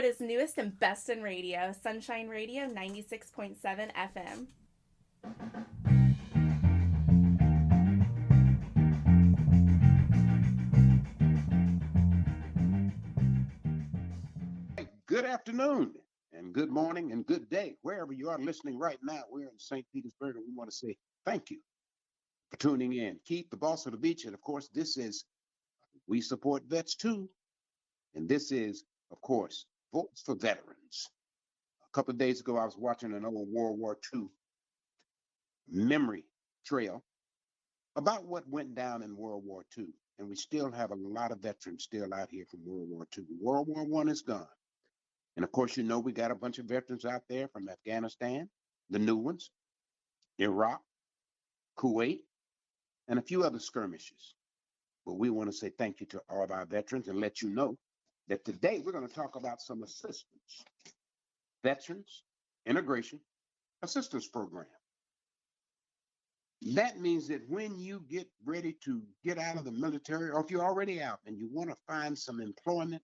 Florida's newest and best in radio, Sunshine Radio 96.7 FM. Good afternoon and good morning and good day. Wherever you are listening right now, we're in St. Petersburg and we want to say thank you for tuning in. Keith, the boss of the beach. And of course, this is We Support Vets Too. And this is, of course, Votes for Veterans. A couple of days ago, I was watching an old World War II memory trail about what went down in World War II. And we still have a lot of veterans still out here from World War II. World War I is gone. And of course, you know, we got a bunch of veterans out there from Afghanistan, the new ones, Iraq, Kuwait, and a few other skirmishes. But we want to say thank you to all of our veterans and let you know that today we're going to talk about some assistance, Veterans Integration Assistance Program. That means that when you get ready to get out of the military, or if you're already out and you want to find some employment,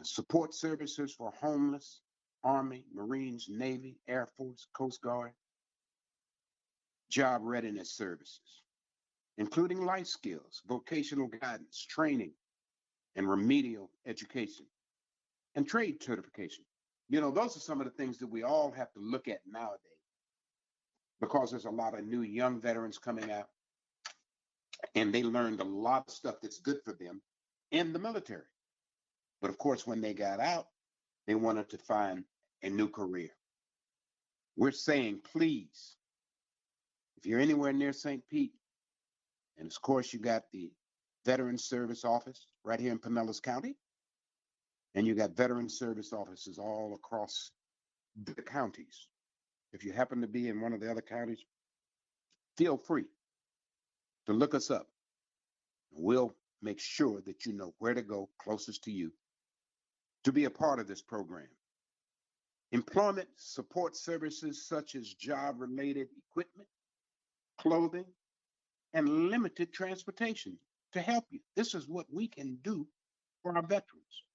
support services for homeless, Army, Marines, Navy, Air Force, Coast Guard, job readiness services, including life skills, vocational guidance, training, and remedial education, and trade certification. You know, those are some of the things that we all have to look at nowadays because there's a lot of new young veterans coming out and they learned a lot of stuff that's good for them in the military. But of course, when they got out, they wanted to find a new career. We're saying, please, if you're anywhere near St. Pete, and of course, you got the Veterans Service Office right here in Pinellas County, and you got Veteran Service offices all across the counties. If you happen to be in one of the other counties, feel free to look us up. We'll make sure that you know where to go closest to you to be a part of this program. Employment support services such as job-related equipment, clothing, and limited transportation to help you. This is what we can do for our veterans.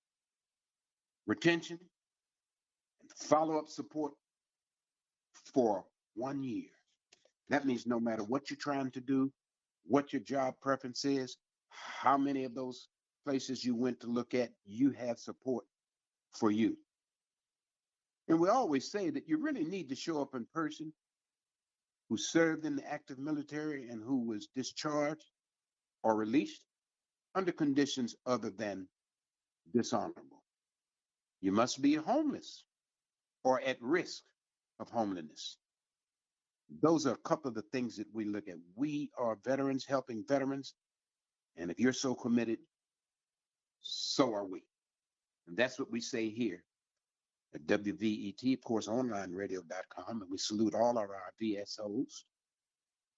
Retention and follow-up support for 1 year. That means no matter what you're trying to do, what your job preference is, how many of those places you went to look at, you have support for you. And we always say that you really need to show up in person who served in the active military and who was discharged or released under conditions other than dishonorable. You must be homeless or at risk of homelessness. Those are a couple of the things that we look at. We are veterans helping veterans. And if you're so committed, so are we. And that's what we say here at WVET, of course, onlineradio.com. And we salute all of our VSOs,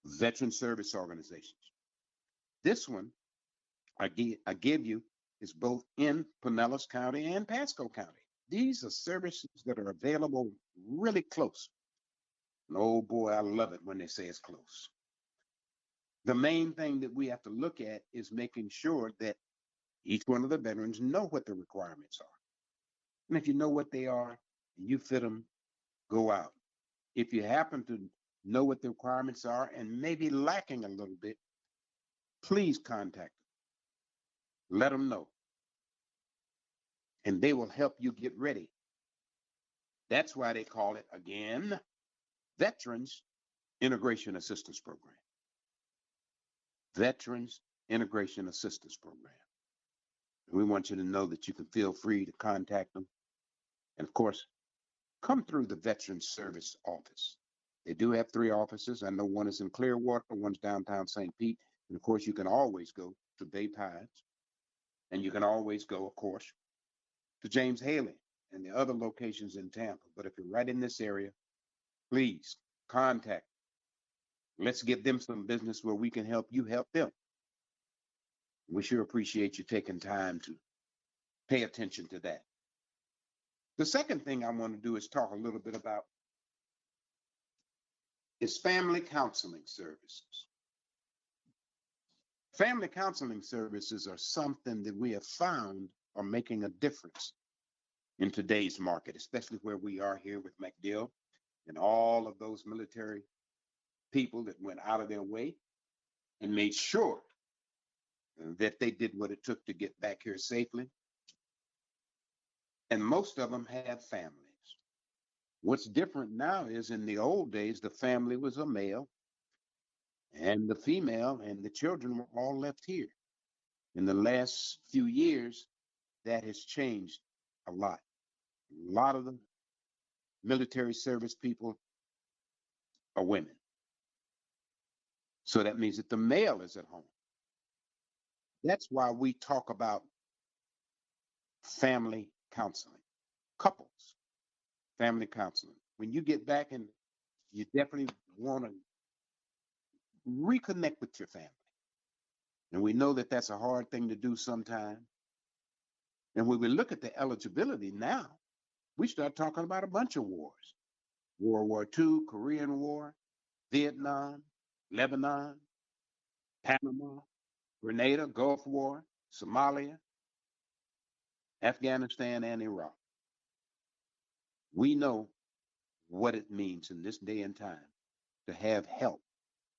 Veteran Service Organizations. This one I give you is both in Pinellas County and Pasco County. These are services that are available really close. And oh boy, I love it when they say it's close. The main thing that we have to look at is making sure that each one of the veterans know what the requirements are. And if you know what they are and you fit them, go out. If you happen to know what the requirements are and maybe lacking a little bit, please contact them. Let them know. And they will help you get ready. That's why they call it, again, Veterans Integration Assistance Program. Veterans Integration Assistance Program. We want you to know that you can feel free to contact them. And of course, come through the Veterans Service Office. They do have 3 offices. I know one is in Clearwater, one's downtown St. Pete. And of course, you can always go to Bay Pines. And you can always go, of course, to James Haley and the other locations in Tampa. But if you're right in this area, please contact. Let's give them some business where we can help you help them. We sure appreciate you taking time to pay attention to that. The second thing I want to do is talk a little bit about is family counseling services. Family counseling services are something that we have found are making a difference in today's market, especially where we are here with MacDill and all of those military people that went out of their way and made sure that they did what it took to get back here safely. And most of them have families. What's different now is in the old days, the family was a male and the female and the children were all left here. In the last few years, that has changed a lot. A lot of the military service people are women. So that means that the male is at home. That's why we talk about family counseling, couples, family counseling. When you get back and you definitely want to reconnect with your family. And we know that that's a hard thing to do sometimes. And when we look at the eligibility now, we start talking about a bunch of wars. World War II, Korean War, Vietnam, Lebanon, Panama, Grenada, Gulf War, Somalia, Afghanistan, and Iraq. We know what it means in this day and time to have help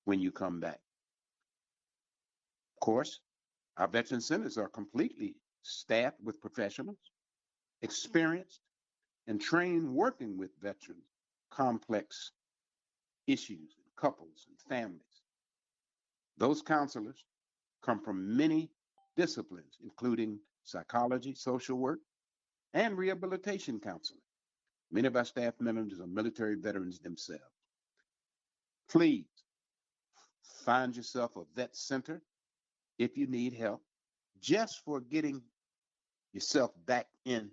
when you come back. Of course, our veteran centers are completely staffed with professionals, experienced, and trained working with veterans, complex issues, couples, and families. Those counselors come from many disciplines, including psychology, social work, and rehabilitation counseling. Many of our staff members are military veterans themselves. Please find yourself a vet center if you need help, just for getting yourself back in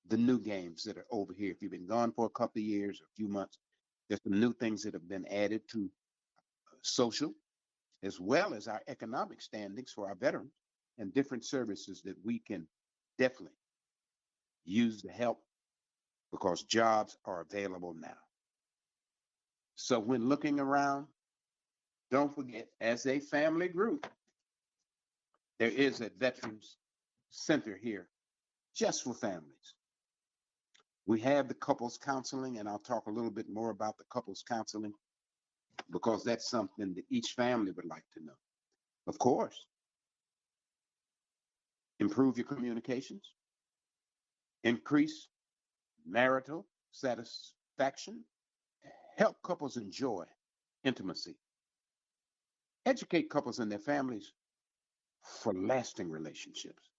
the new games that are over here. If you've been gone for a couple of years or a few months, there's some new things that have been added to social, as well as our economic standings for our veterans and different services that we can definitely use to help, because jobs are available now. So when looking around, don't forget, as a family group, there is a Veterans Center here just for families. We have the couples counseling, and I'll talk a little bit more about the couples counseling because that's something that each family would like to know. Of course, improve your communications, increase marital satisfaction, help couples enjoy intimacy, educate couples and their families for lasting relationships.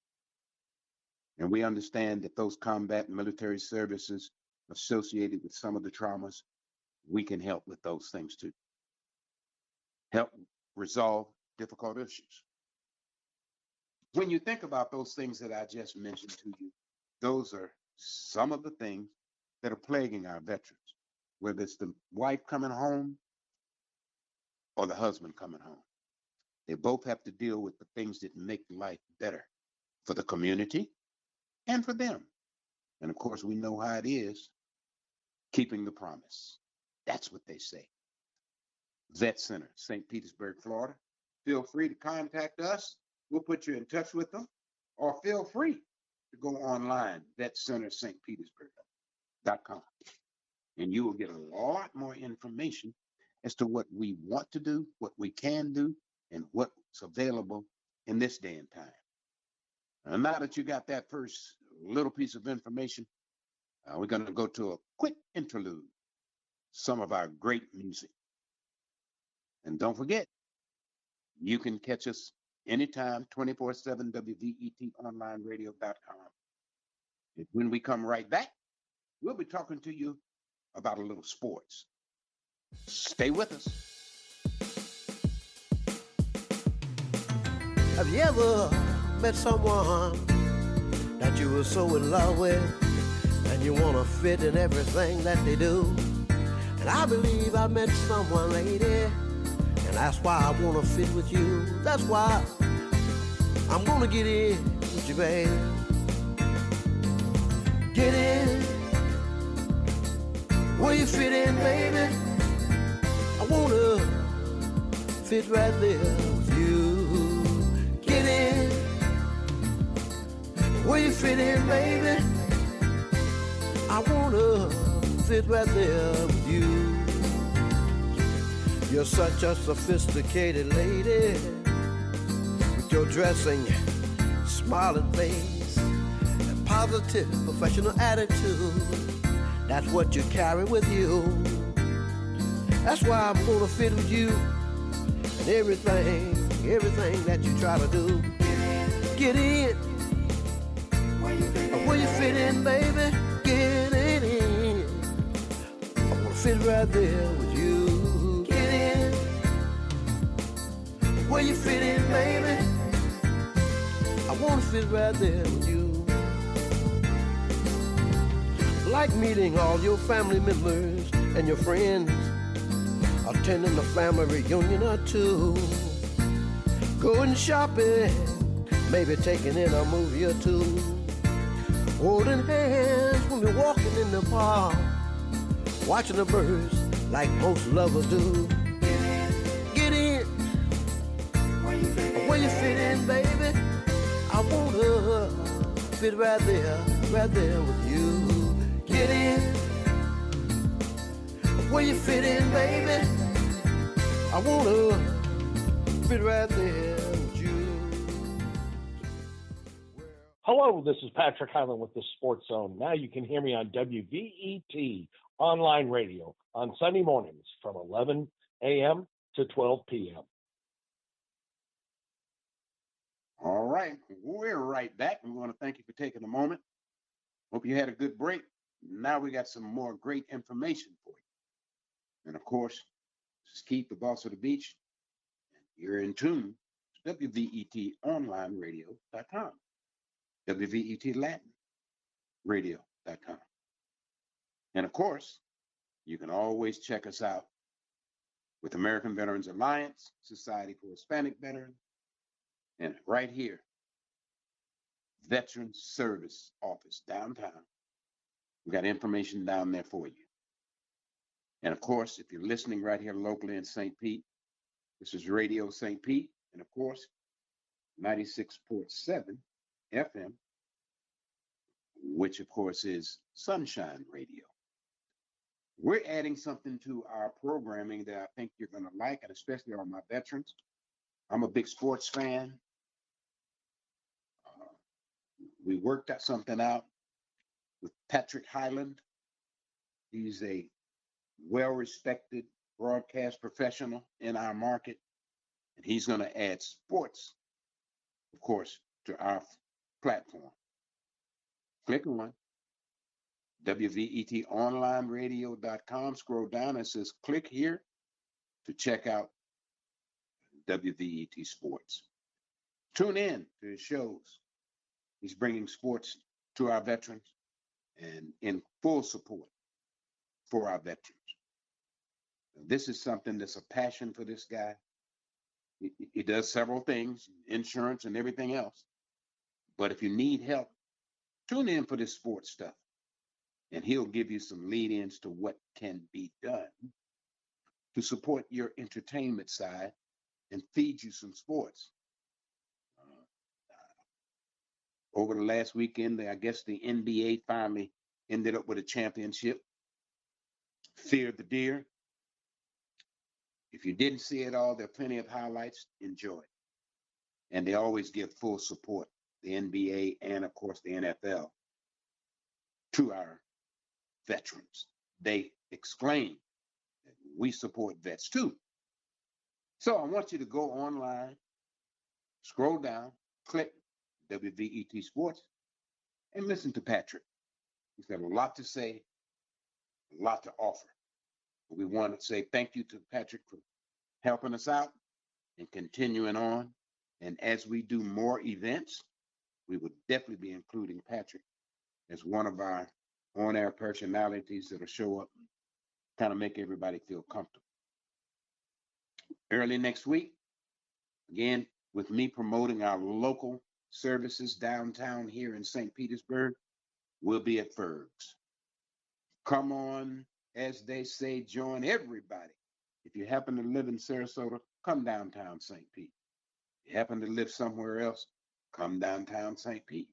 And we understand that those combat military services associated with some of the traumas, we can help with those things too. Help resolve difficult issues. When you think about those things that I just mentioned to you, those are some of the things that are plaguing our veterans, whether it's the wife coming home or the husband coming home. They both have to deal with the things that make life better for the community and for them. And of course, we know how it is, keeping the promise. That's what they say. Vet Center, St. Petersburg, Florida. Feel free to contact us. We'll put you in touch with them, or feel free to go online, vetcenterstpetersburg.com. And you will get a lot more information as to what we want to do, what we can do, and what's available in this day and time. And now that you got that first little piece of information, we're going to go to a quick interlude, some of our great music. And don't forget, you can catch us anytime, 24/7, WVETonlineradio.com. And when we come right back, we'll be talking to you about a little sports. Stay with us. Have you ever met someone that you were so in love with and you want to fit in everything that they do? And I believe I met someone, lady, and that's why I want to fit with you. That's why I'm going to get in with you, babe. Get in where you fit in, baby. I want to fit right there with you. Get in where you fit in, baby. fit right there with you. You're such a sophisticated lady with your dressing, smiling face, and positive professional attitude. That's what you carry with you. That's why I'm gonna fit with you and everything that you try to do. Get in. Where you fit in, baby? Get in. I wanna fit right there with you. Get in. Where you fit in, baby? I wanna fit right there with you. Like meeting all your family members and your friends, attending a family reunion or two, going shopping, maybe taking in a movie or two, holding hands when we're walking in the park, watching the birds like most lovers do. Get in. Where you fit in, baby? I wanna fit right there with you. Get in. Where you fit in, baby? I wanna fit right there with you. Hello, this is Patrick Highland with the Sports Zone. Now you can hear me on WVET online radio on Sunday mornings from 11 a.m. to 12 p.m. All right, we're right back. We want to thank you for taking a moment. Hope you had a good break. Now we got some more great information for you. And of course, this is Keith, the boss of the beach. You're in tune to WVETonlineradio.com, WVETLatinRadio.com. And of course, you can always check us out with American Veterans Alliance, Society for Hispanic Veterans, and right here, Veterans Service Office downtown. We got information down there for you. And of course, if you're listening right here locally in St. Pete, this is Radio St. Pete, and of course, 96.7 FM, which of course is Sunshine Radio. We're adding something to our programming that I think you're going to like, and especially all my veterans. I'm a big sports fan. We worked out something out with Patrick Highland. He's a well-respected broadcast professional in our market, and he's going to add sports, of course, to our platform. Click on WVETonlineradio.com. Scroll down, it says click here to check out WVET Sports. Tune in to his shows. He's bringing sports to our veterans and in full support for our veterans. This is something that's a passion for this guy. He does several things, insurance and everything else. But if you need help, tune in for this sports stuff. And he'll give you some lead-ins to what can be done to support your entertainment side and feed you some sports. Over the last weekend, I guess the NBA finally ended up with a championship. Fear the Deer. If you didn't see it all, there are plenty of highlights. Enjoy it. And they always give full support, the NBA and, of course, the NFL, to our veterans. They exclaim that we support vets too. So I want you to go online, scroll down, click WVET Sports, and listen to Patrick. He's got a lot to say, a lot to offer. We want to say thank you to Patrick for helping us out and continuing on. And as we do more events, we would definitely be including Patrick as one of our on-air personalities that'll show up and kind of make everybody feel comfortable. Early next week, again, with me promoting our local services downtown here in St. Petersburg, we'll be at Ferg's. Come on, as they say, join everybody. If you happen to live in Sarasota, come downtown St. Pete. If you happen to live somewhere else, come downtown St. Pete.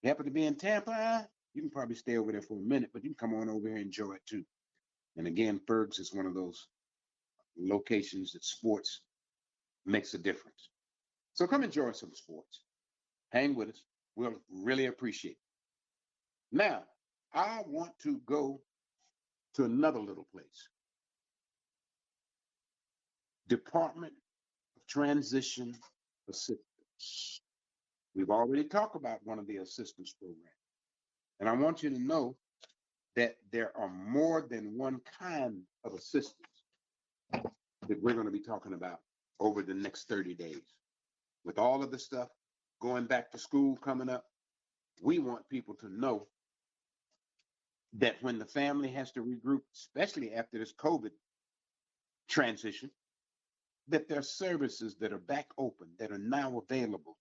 You happen to be in Tampa, You can probably stay over there for a minute, but you can come on over here and enjoy it too. And again, Ferg's is one of those locations that sports makes a difference. So come enjoy some sports. Hang with us. We'll really appreciate it. Now, I want to go to another little place. Department of Transition Assistance. We've already talked about one of the assistance programs. And I want you to know that there are more than one kind of assistance that we're going to be talking about over the next 30 days. With all of the stuff going back to school coming up, we want people to know that when the family has to regroup, especially after this COVID transition, that there are services that are back open, that are now available,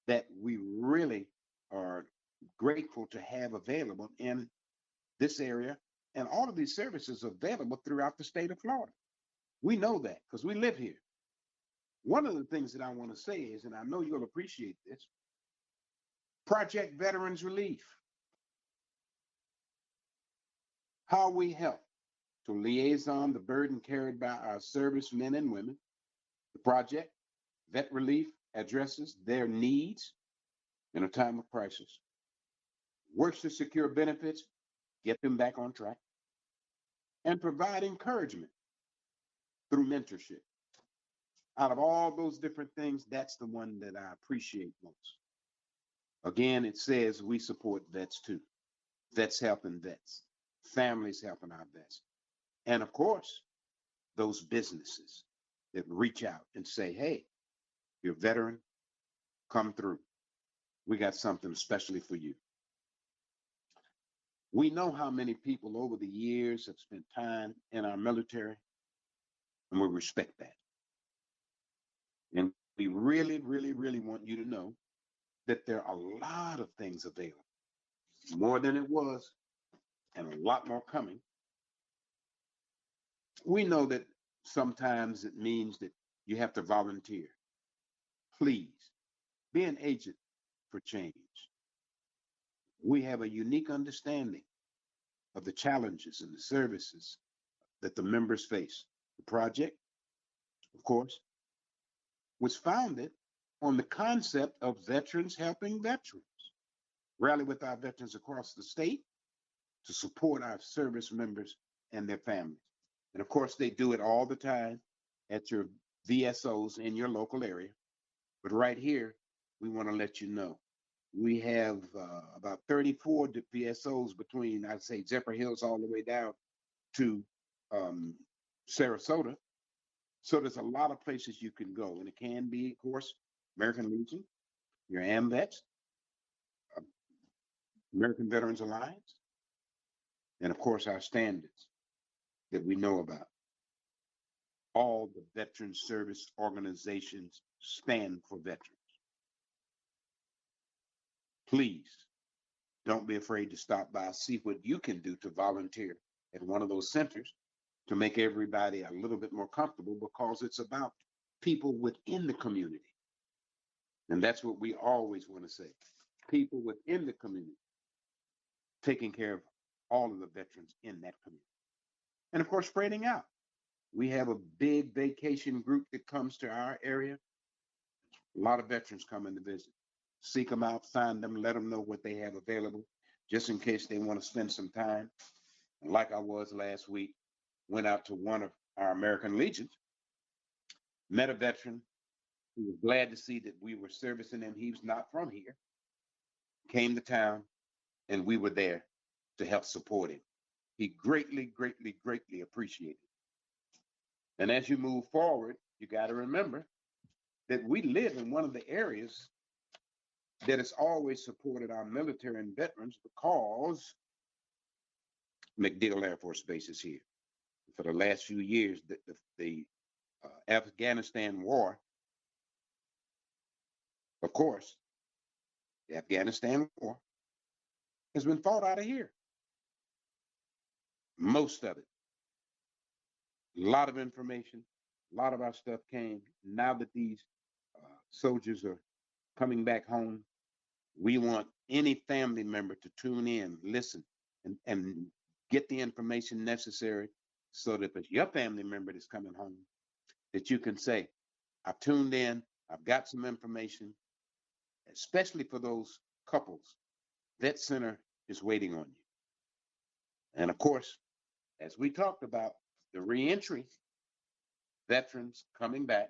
that we really are grateful to have available in this area. And all of these services are available throughout the state of Florida. We know that because we live here. One of the things that I want to say is, and I know you'll appreciate this, Project Veterans Relief. How we help to liaison the burden carried by our servicemen and women. The project, Vet Relief, addresses their needs in a time of crisis, works to secure benefits, get them back on track, and provide encouragement through mentorship. Out of all those different things, that's the one that I appreciate most. Again, it says we support vets too. Vets helping vets, families helping our vets. And of course, those businesses that reach out and say, hey, you're a veteran, come through. We got something especially for you. We know how many people over the years have spent time in our military, and we respect that. And we really, really, really want you to know that there are a lot of things available, more than it was, and a lot more coming. We know that sometimes it means that you have to volunteer. Please be an agent for change. We have a unique understanding of the challenges and the services that the members face. The project, of course, was founded on the concept of veterans helping veterans. Rally with our veterans across the state to support our service members and their families. And of course, they do it all the time at your VSOs in your local area. But right here, we want to let you know we have about 34 VSOs between, I'd say, Zephyr Hills all the way down to Sarasota. So there's a lot of places you can go. And it can be, of course, American Legion, your AMVETS, American Veterans Alliance, and of course, our standards that we know about. All the veteran service organizations stand for veterans. Please don't be afraid to stop by, see what you can do to volunteer at one of those centers to make everybody a little bit more comfortable, because it's about people within the community. And that's what we always want to say. People within the community, taking care of all of the veterans in that community. And of course, spreading out. We have a big vacation group that comes to our area. A lot of veterans come in to visit. Seek them out, find them, let them know what they have available, just in case they want to spend some time. And like I was last week, went out to one of our American Legions, met a veteran who was glad to see that we were servicing him. He was not from here, came to town, and we were there to help support him. He greatly, greatly, greatly appreciated it. And as you move forward, you got to remember that we live in one of the areas that has always supported our military and veterans, because MacDill Air Force Base is here. For the last few years, the Afghanistan war, of course, the Afghanistan war has been fought out of here. Most of it. A lot of information, a lot of our stuff came. Now that these soldiers are coming back home, we want any family member to tune in, listen, and get the information necessary so that if it's your family member that's coming home, that you can say, I've tuned in, I've got some information, especially for those couples. Vet Center is waiting on you. And of course, as we talked about, the reentry veterans coming back,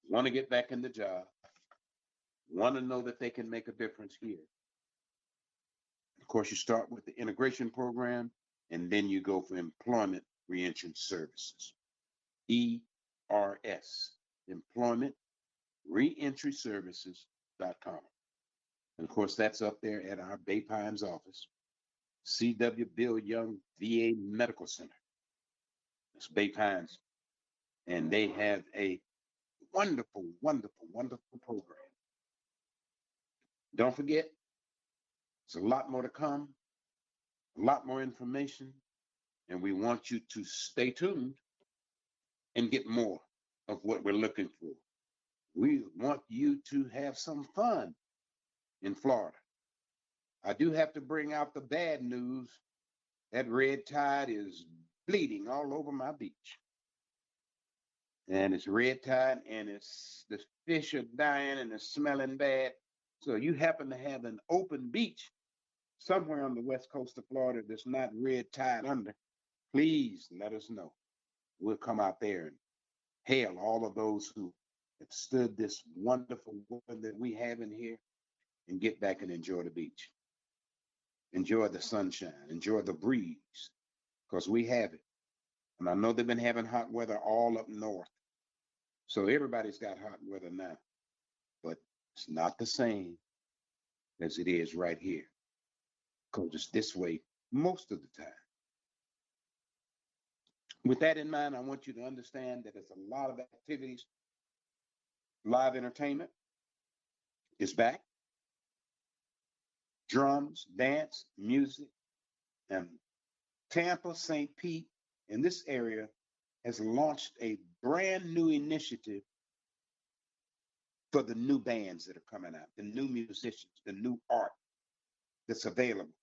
want to get back in the job, want to know that they can make a difference here. Of course, you start with the integration program, and then you go for employment reentry services. ERS, employment reentry services.com. And of course, that's up there at our Bay Pines office, C.W. Bill Young VA Medical Center. It's Bay Pines. And they have a wonderful, wonderful, wonderful program. Don't forget, there's a lot more to come, a lot more information, and we want you to stay tuned and get more of what we're looking for. We want you to have some fun in Florida. I do have to bring out the bad news. That red tide is bleeding all over my beach. And it's red tide, and the fish are dying and it's smelling bad. So you happen to have an open beach somewhere on the west coast of Florida that's not red tide under, please let us know. We'll come out there and hail all of those who have stood this wonderful weather that we have in here and get back and enjoy the beach. Enjoy the sunshine, enjoy the breeze, because we have it. And I know they've been having hot weather all up north. So everybody's got hot weather now, but it's not the same as it is right here, because it's this way most of the time. With that in mind, I want you to understand that there's a lot of activities. Live entertainment is back. Drums, dance, music, and Tampa, St. Pete, in this area, has launched a brand new initiative for the new bands that are coming out, the new musicians, the new art that's available.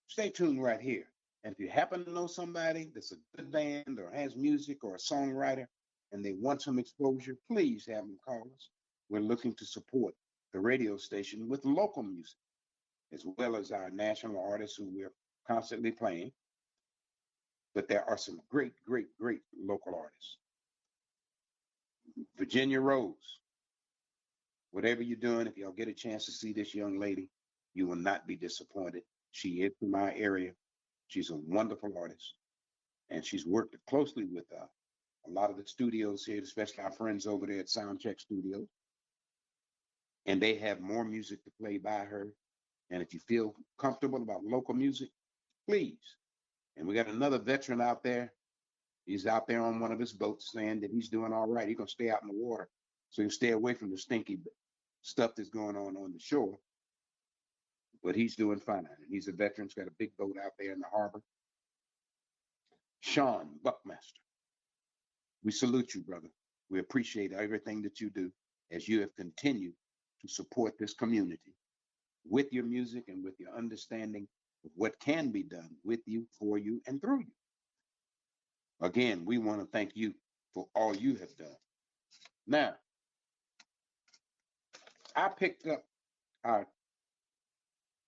Stay tuned right here. And if you happen to know somebody that's a good band or has music or a songwriter and they want some exposure, please have them call us. We're looking to support the radio station with local music, as well as our national artists who we're constantly playing. But there are some great, great, great local artists. Virginia Rose, whatever you're doing, if y'all get a chance to see this young lady, you will not be disappointed. She is from our area. She's a wonderful artist, and she's worked closely with a lot of the studios here, especially our friends over there at Soundcheck Studios. And they have more music to play by her. And if you feel comfortable about local music, please. And we got another veteran out there. He's out there on one of his boats saying that he's doing all right. He's going to stay out in the water so he'll stay away from the stinky stuff that's going on the shore. But he's doing fine. And he's a veteran. He's got a big boat out there in the harbor. Sean Buckmaster, we salute you, brother. We appreciate everything that you do as you have continued to support this community with your music and with your understanding of what can be done with you, for you, and through you. Again, we want to thank you for all you have done. Now, I picked up our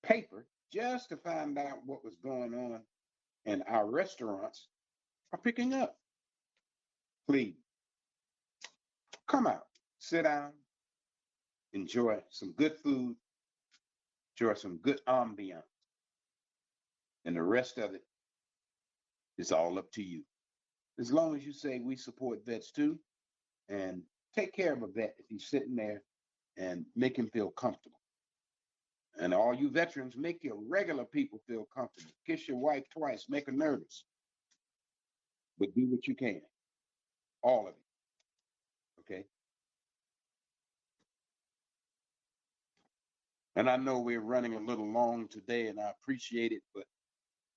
paper just to find out what was going on, and our restaurants are picking up. Please, come out, sit down, enjoy some good food, enjoy some good ambiance, and the rest of it is all up to you. As long as you say we support vets too, and take care of a vet if he's sitting there and make him feel comfortable. And all you veterans, make your regular people feel comfortable. Kiss your wife twice, make her nervous. But do what you can. All of it. Okay? And I know we're running a little long today, and I appreciate it, but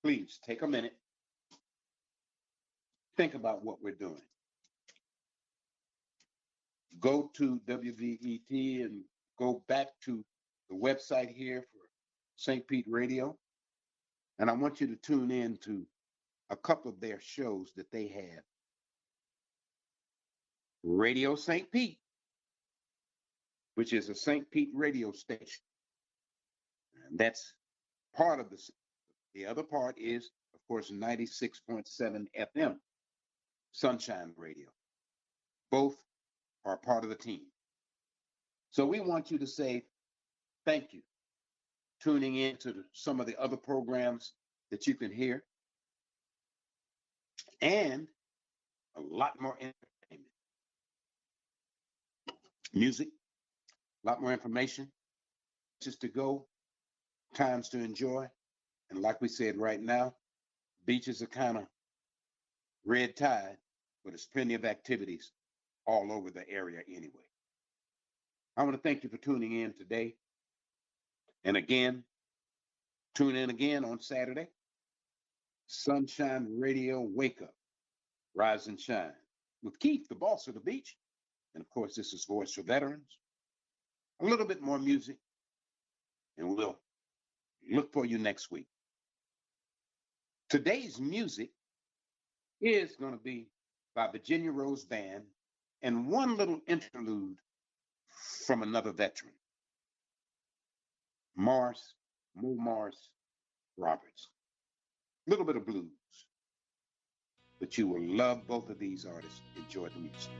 please take a minute. Think about what we're doing. Go to WVET and go back to the website here for St. Pete Radio, and I want you to tune in to a couple of their shows that they have. Radio St. Pete, which is a St. Pete radio station. And that's part of the other part is, of course, 96.7 FM, Sunshine Radio. Both are part of the team. So we want you to say thank you, tuning in to some of the other programs that you can hear, and a lot more entertainment, music, a lot more information, just to go, times to enjoy. And like we said right now, beaches are kind of red tide, but there's plenty of activities all over the area anyway. I want to thank you for tuning in today. And again, tune in again on Saturday. Sunshine Radio Wake Up, Rise and Shine with Keith, the boss of the beach. And of course, this is Voice for Veterans. A little bit more music, and we'll look for you next week. Today's music is going to be by Virginia Rose Band and one little interlude from another veteran, Mo Mars Roberts. A little bit of blues, but you will love both of these artists. Enjoy the music.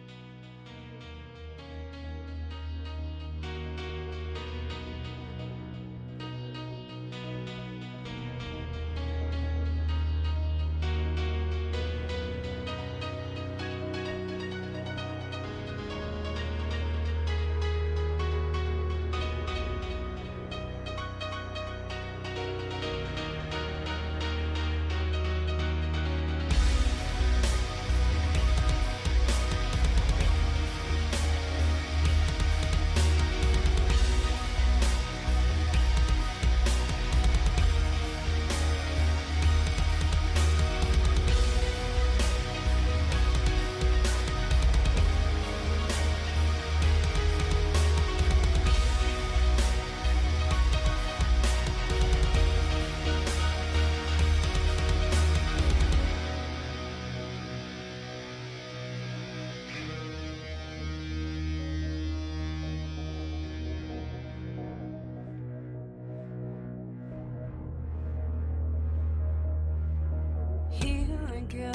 Go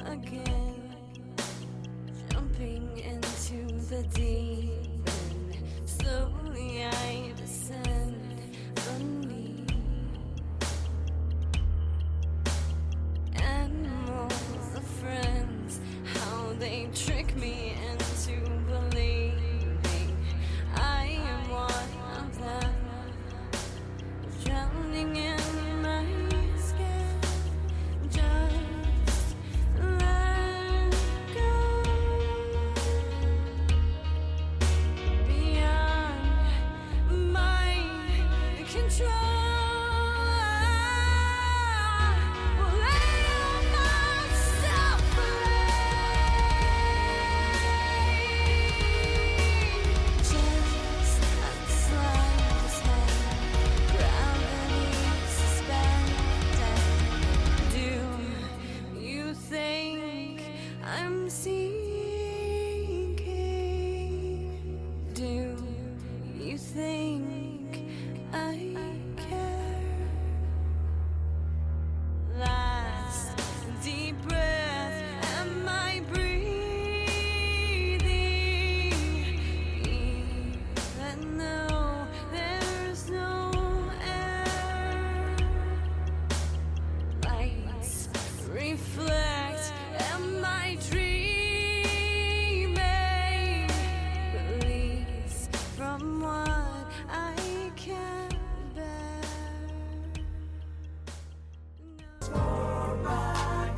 again, jumping into the deep end. Slowly I descend beneath. Animals are friends, how they trick me into believing I am one of them, drowning in my skin. Just let go. Beyond my control. Will lay myself just a slightest hand, gravity suspended. Do you think I'm sinking? Do you think I care? Last deep breath, am I breathing? Even though there's no air, lights reflect, am I dreaming? Release from what I can't bear.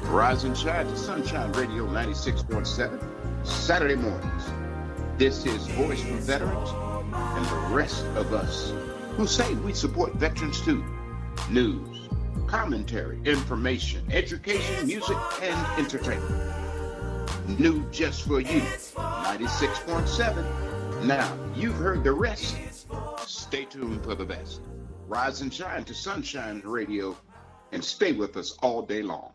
Rise and Shine to Sunshine Radio 96.7, Saturday mornings. This is Voice for Veterans and the rest of us who say we support veterans too. News, commentary, information, education, music, and entertainment. New just for you, 96.7. Now, you've heard the rest. Stay tuned for the best. Rise and shine to Sunshine Radio and stay with us all day long.